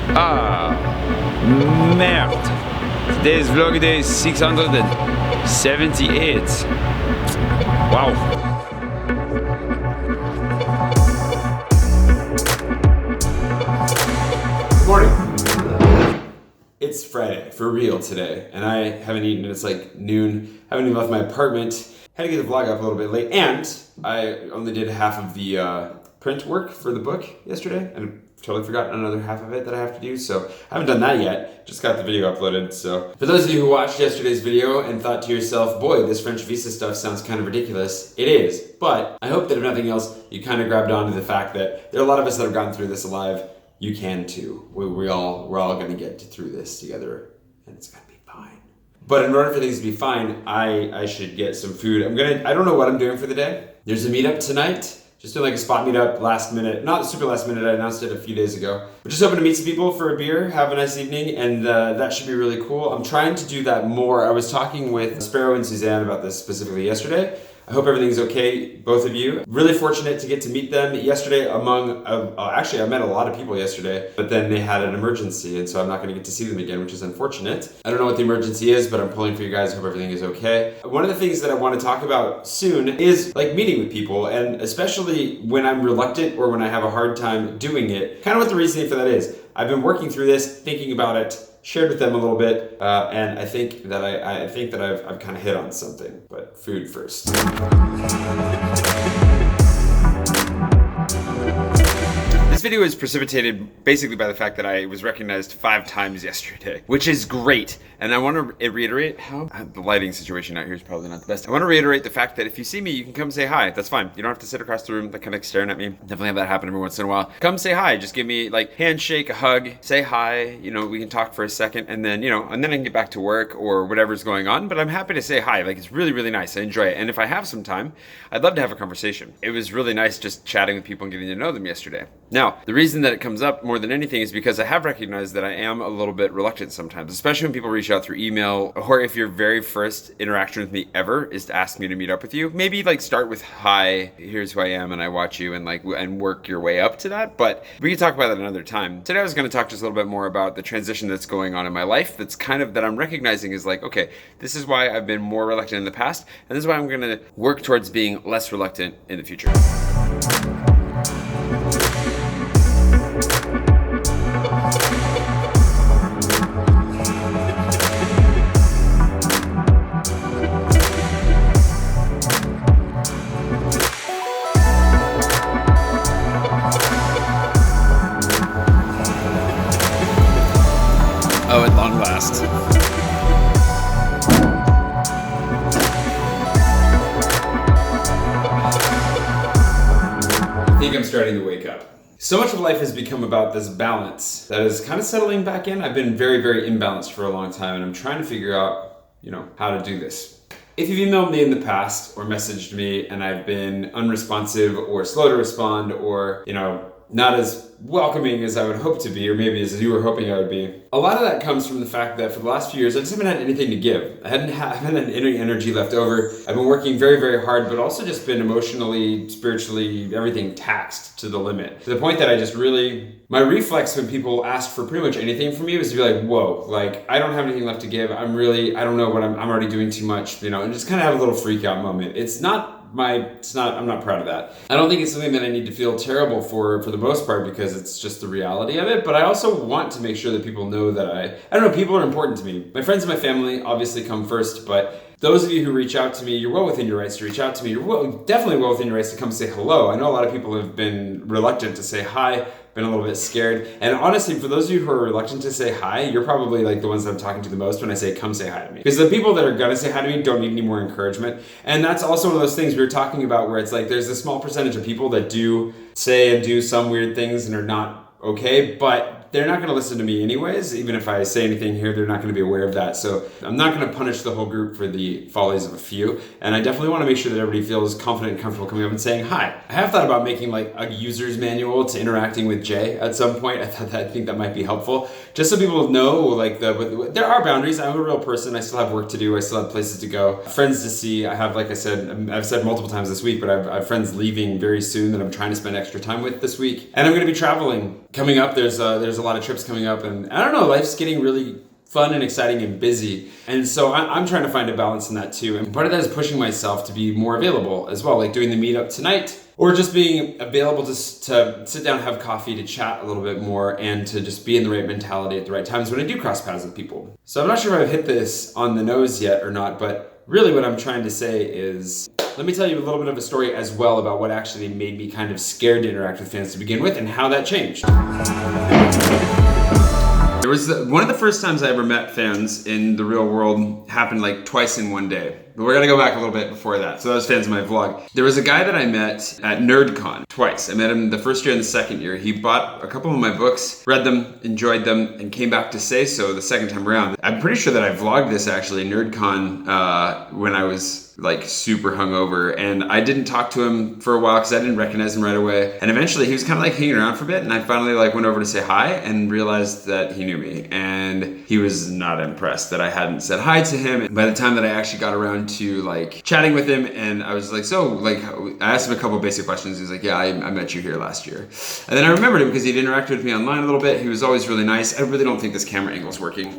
Ah, merde. Today's vlog day 678. Wow. Good morning. It's Friday, for real today, and I haven't eaten, it's like noon. Haven't even left my apartment. Had to get the vlog up a little bit late, and I only did half of the print work for the book yesterday, and totally forgot another half of it that I have to do, so I haven't done that yet. Just got the video uploaded. So for those of you who watched yesterday's video and thought to yourself, boy, this French visa stuff sounds kind of ridiculous, it is. But I hope that if nothing else, you kind of grabbed onto the fact that there are a lot of us that have gone through this alive. You can too. We're all going to get through this together, and it's gonna be fine. But in order for things to be fine, I should get some food. I don't know what I'm doing for the day. There's a meetup tonight. Just doing like a spot meetup last minute. Not super last minute, I announced it a few days ago. We're just hoping to meet some people for a beer, have a nice evening, and that should be really cool. I'm trying to do that more. I was talking with Sparrow and Suzanne about this specifically yesterday. I hope everything's okay, both of you. Really fortunate to get to meet them yesterday actually I met a lot of people yesterday, but then they had an emergency, and so I'm not gonna get to see them again, which is unfortunate. I don't know what the emergency is, but I'm pulling for you guys, hope everything is okay. One of the things that I wanna talk about soon is like meeting with people, and especially when I'm reluctant or when I have a hard time doing it, kind of what the reasoning for that is. I've been working through this, thinking about it, shared with them a little bit, and I think that I've kind of hit on something. But food first. This video is precipitated basically by the fact that I was recognized 5 times yesterday, which is great. And I want to reiterate how the lighting situation out here is probably not the best. I want to reiterate the fact that if you see me, you can come say hi. That's fine. You don't have to sit across the room, like kind of staring at me. Definitely have that happen every once in a while. Come say hi. Just give me like handshake, a hug, say hi. You know, we can talk for a second, and then I can get back to work or whatever's going on. But I'm happy to say hi. Like, it's really, really nice. I enjoy it. And if I have some time, I'd love to have a conversation. It was really nice just chatting with people and getting to know them yesterday. Now, the reason that it comes up more than anything is because I have recognized that I am a little bit reluctant sometimes, especially when people reach out through email, or if your very first interaction with me ever is to ask me to meet up with you. Maybe like start with, hi, here's who I am and I watch you, and work your way up to that. But we can talk about that another time. Today I was going to talk just a little bit more about the transition that's going on in my life that's kind of, that I'm recognizing is like, okay, this is why I've been more reluctant in the past, and this is why I'm going to work towards being less reluctant in the future. Oh, at long last. I think I'm starting to wake up. So much of life has become about this balance that is kind of settling back in. I've been very, very imbalanced for a long time, and I'm trying to figure out, how to do this. If you've emailed me in the past or messaged me and I've been unresponsive or slow to respond or, not as welcoming as I would hope to be, or maybe as you were hoping I would be. A lot of that comes from the fact that for the last few years, I just haven't had anything to give. I haven't had any energy left over. I've been working very, very hard, but also just been emotionally, spiritually, everything taxed to the limit. To the point that I just really, my reflex when people asked for pretty much anything from me was to be like, whoa, like I don't have anything left to give. I don't know what I'm already doing too much, and just kind of have a little freak out moment. I'm not proud of that. I don't think it's something that I need to feel terrible for the most part, because it's just the reality of it. But I also want to make sure that people know that people are important to me. My friends and my family obviously come first, but those of you who reach out to me, you're well within your rights to reach out to me. You're definitely well within your rights to come say hello. I know a lot of people have been reluctant to say hi, been a little bit scared. And honestly, for those of you who are reluctant to say hi, you're probably like the ones that I'm talking to the most when I say, come say hi to me. Because the people that are gonna say hi to me don't need any more encouragement. And that's also one of those things we were talking about where it's like, there's a small percentage of people that do say and do some weird things and are not okay, but they're not going to listen to me anyways. Even if I say anything here, they're not going to be aware of that. So I'm not going to punish the whole group for the follies of a few. And I definitely want to make sure that everybody feels confident and comfortable coming up and saying hi. I have thought about making like a user's manual to interacting with Jay at some point. I think that might be helpful, just so people know like there are boundaries. I'm a real person. I still have work to do. I still have places to go, friends to see. I have, like I said, I've said multiple times this week, but I have friends leaving very soon that I'm trying to spend extra time with this week. And I'm going to be traveling coming up. There's a lot of trips coming up, and I don't know, life's getting really fun and exciting and busy. And so I'm trying to find a balance in that too. And part of that is pushing myself to be more available as well, like doing the meetup tonight, or just being available to sit down, have coffee, to chat a little bit more, and to just be in the right mentality at the right times when I do cross paths with people. So I'm not sure if I've hit this on the nose yet or not, but really what I'm trying to say is, let me tell you a little bit of a story as well about what actually made me kind of scared to interact with fans to begin with and how that changed. There was one of the first times I ever met fans in the real world happened like twice in one day. But we're gonna go back a little bit before that. So that was fans of my vlog. There was a guy that I met at NerdCon twice. I met him the first year and the second year. He bought a couple of my books, read them, enjoyed them, and came back to say so the second time around. I'm pretty sure that I vlogged this actually, NerdCon, when I was like super hungover, and I didn't talk to him for a while because I didn't recognize him right away. And eventually he was kind of like hanging around for a bit, and I finally like went over to say hi and realized that he knew me, and he was not impressed that I hadn't said hi to him. And by the time that I actually got around to like chatting with him, and I was like, so like, I asked him a couple basic questions. He was like, yeah, I met you here last year. And then I remembered him because he'd interacted with me online a little bit. He was always really nice. I really don't think this camera angle is working.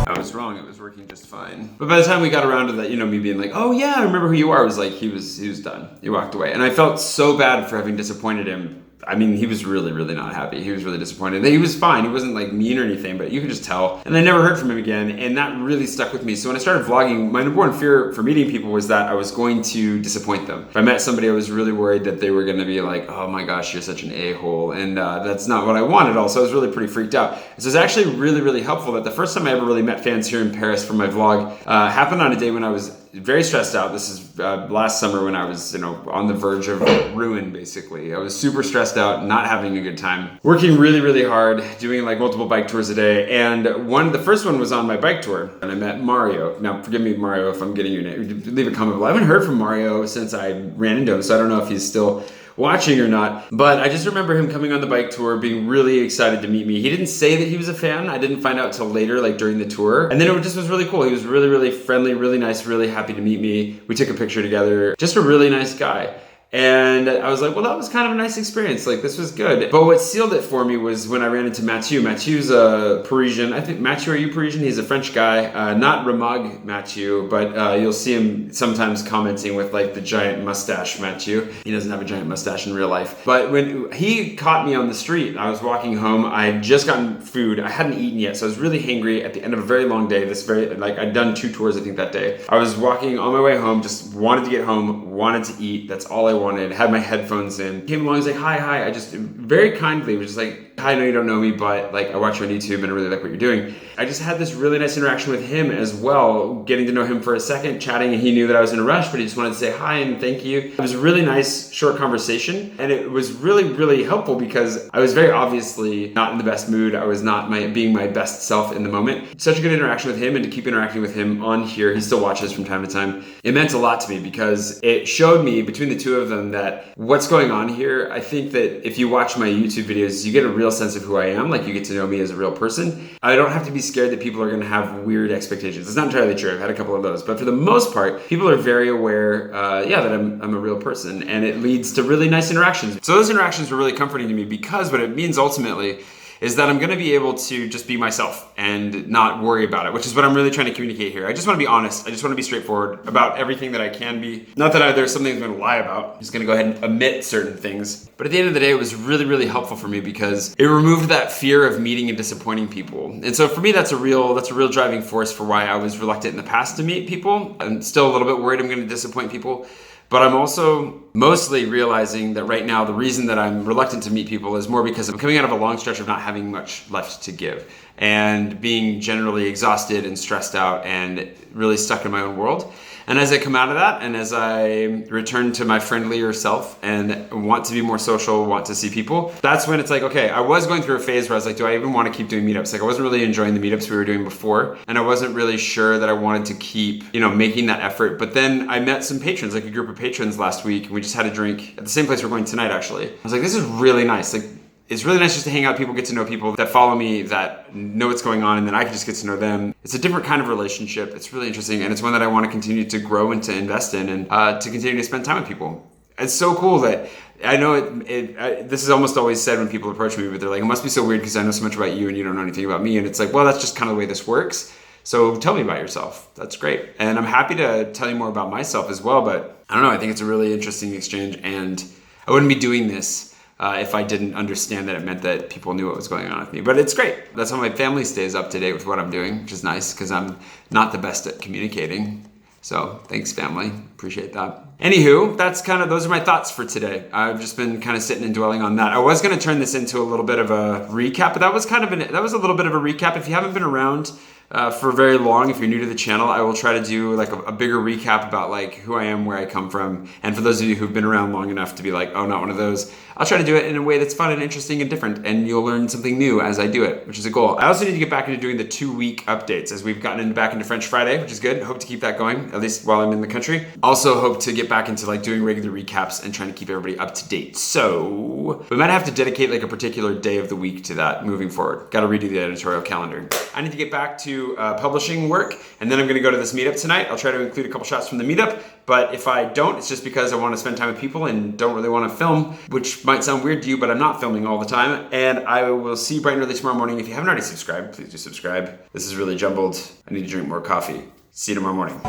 I was wrong, it was working just fine. But by the time we got around to that, me being like, oh yeah, I remember who you are, I was like, he was done. He walked away. And I felt so bad for having disappointed him. I mean, he was really, really not happy. He was really disappointed. He was fine. He wasn't like mean or anything, but you could just tell. And I never heard from him again, and that really stuck with me. So when I started vlogging, my number one fear for meeting people was that I was going to disappoint them. If I met somebody, I was really worried that they were gonna be like, oh my gosh, you're such an a-hole. And that's not what I wanted also. I was really pretty freaked out. So it's actually really, really helpful that the first time I ever really met fans here in Paris for my vlog happened on a day when I was very stressed out. This is last summer when I was, on the verge of ruin, basically. I was super stressed out, not having a good time, working really, really hard, doing like multiple bike tours a day. And the first one was on my bike tour, and I met Mario. Now, forgive me, Mario, if I'm getting your name. Leave a comment below. I haven't heard from Mario since I ran into him, so I don't know if he's still watching or not, but I just remember him coming on the bike tour, being really excited to meet me. He didn't say that he was a fan. I didn't find out till later, like during the tour. And then it just was really cool. He was really, really friendly, really nice, really happy to meet me. We took a picture together. Just a really nice guy. And I was like, well, that was kind of a nice experience. Like, this was good. But what sealed it for me was when I ran into Mathieu. Mathieu's a Parisian. I think, Mathieu, are you Parisian? He's a French guy. Not Ramag Mathieu, but you'll see him sometimes commenting with like the giant mustache Mathieu. He doesn't have a giant mustache in real life. But when he caught me on the street, I was walking home. I had just gotten food. I hadn't eaten yet, so I was really hangry at the end of a very long day. I'd done 2 tours, I think, that day. I was walking on my way home, just wanted to get home, wanted to eat. That's all I wanted, had my headphones in, came along, was like, hi. I just very kindly was just like, hi, I know you don't know me, but like I watch you on YouTube and I really like what you're doing. I just had this really nice interaction with him as well, getting to know him for a second, chatting, and he knew that I was in a rush, but he just wanted to say hi and thank you. It was a really nice short conversation, and it was really, really helpful because I was very obviously not in the best mood. I was not being my best self in the moment. Such a good interaction with him, and to keep interacting with him on here, he still watches from time to time. It meant a lot to me because it showed me between the two of them that what's going on here. I think that if you watch my YouTube videos, you get a real sense of who I am. Like, you get to know me as a real person. I don't have to be scared that people are going to have weird expectations. It's not entirely true. I've had a couple of those, but for the most part, people are very aware, that I'm a real person, and it leads to really nice interactions. So those interactions were really comforting to me because what it means ultimately is that I'm gonna be able to just be myself and not worry about it, which is what I'm really trying to communicate here. I just wanna be honest. I just wanna be straightforward about everything that I can be. Not that there's something I'm gonna lie about. I'm just gonna go ahead and omit certain things. But at the end of the day, it was really, really helpful for me because it removed that fear of meeting and disappointing people. And so for me, that's a real driving force for why I was reluctant in the past to meet people. I'm still a little bit worried I'm gonna disappoint people. But I'm also mostly realizing that right now, the reason that I'm reluctant to meet people is more because I'm coming out of a long stretch of not having much left to give and being generally exhausted and stressed out and really stuck in my own world. And as I come out of that, and as I return to my friendlier self and want to be more social, want to see people, that's when it's like, okay, I was going through a phase where I was like, do I even want to keep doing meetups? Like, I wasn't really enjoying the meetups we were doing before, and I wasn't really sure that I wanted to keep, making that effort. But then I met some patrons, like a group of patrons last week, and we just had a drink at the same place we're going tonight, actually. I was like, this is really nice. Like, it's really nice just to hang out, people get to know people that follow me, that know what's going on, and then I can just get to know them. It's a different kind of relationship. It's really interesting, and it's one that I want to continue to grow and to invest in and to continue to spend time with people. It's so cool that I know this is almost always said when people approach me, but they're like, it must be so weird because I know so much about you and you don't know anything about me. And it's like, well, that's just kind of the way this works. So tell me about yourself. That's great. And I'm happy to tell you more about myself as well. But I don't know, I think it's a really interesting exchange. And I wouldn't be doing this if I didn't understand that it meant that people knew what was going on with me. But it's great. That's how my family stays up to date with what I'm doing, which is nice because I'm not the best at communicating. So thanks, family. Appreciate that. Anywho, those are my thoughts for today. I've just been kind of sitting and dwelling on that. I was going to turn this into a little bit of a recap, but that was a little bit of a recap. If you haven't been around for very long, if you're new to the channel, I will try to do like a bigger recap about like who I am, where I come from. And for those of you who've been around long enough to be like, oh, not one of those, I'll try to do it in a way that's fun and interesting and different, and you'll learn something new as I do it, which is a goal. I also need to get back into doing the 2-week updates as we've gotten back into French Friday, which is good. Hope to keep that going, at least while I'm in the country. Also hope to get back into like doing regular recaps and trying to keep everybody up to date. So we might have to dedicate like a particular day of the week to that moving forward. Got to redo the editorial calendar. I need to get back to publishing work, and then I'm going to go to this meetup tonight. I'll try to include a couple shots from the meetup, but if I don't, it's just because I want to spend time with people and don't really want to film, which might sound weird to you, but I'm not filming all the time. And I will see you bright and early tomorrow morning. If you haven't already subscribed, please do subscribe. This is really jumbled. I need to drink more coffee. See you tomorrow morning.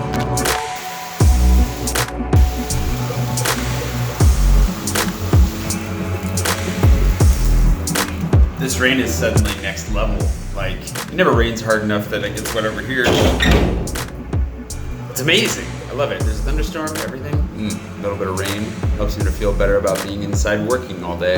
This rain is suddenly next level. Like, it never rains hard enough that it gets wet over here. It's amazing. I love it. There's a thunderstorm, everything. A little bit of rain helps me to feel better about being inside working all day.